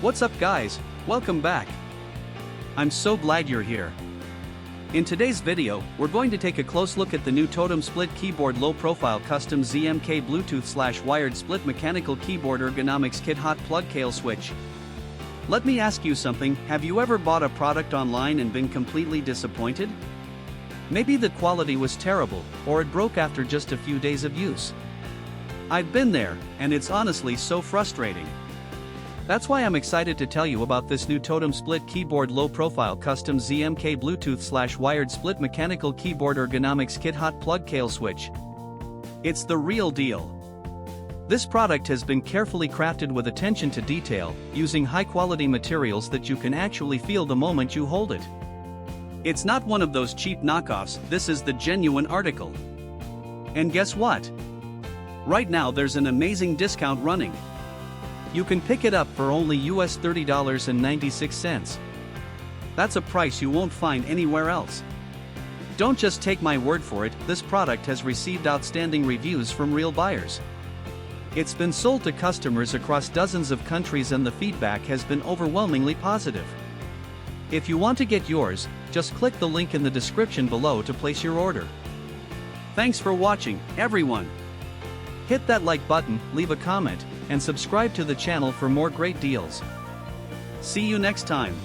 What's up guys, welcome back. I'm so glad you're here. In today's video, we're going to take a close look at the new TOTEM Split Keyboard Low Profile Custom ZMK Bluetooth/Wired Split Mechanical Keyboard Ergonomics Kit Hot Plug Kailh Switch. Let me ask you something, have you ever bought a product online and been completely disappointed? Maybe the quality was terrible, or it broke after just a few days of use. I've been there, and it's honestly so frustrating. That's why I'm excited to tell you about this new TOTEM Split Keyboard Low Profile Custom ZMK Bluetooth/Wired Split Mechanical Keyboard Ergonomics Kit Hot Plug Kailh Switch. It's the real deal. This product has been carefully crafted with attention to detail, using high-quality materials that you can actually feel the moment you hold it. It's not one of those cheap knockoffs, this is the genuine article. And guess what? Right now there's an amazing discount running. You can pick it up for only US $30.96. That's a price you won't find anywhere else. Don't just take my word for it, this product has received outstanding reviews from real buyers. It's been sold to customers across dozens of countries and the feedback has been overwhelmingly positive. If you want to get yours, just click the link in the description below to place your order. Thanks for watching, everyone. Hit that like button, leave a comment, and subscribe to the channel for more great deals. See you next time.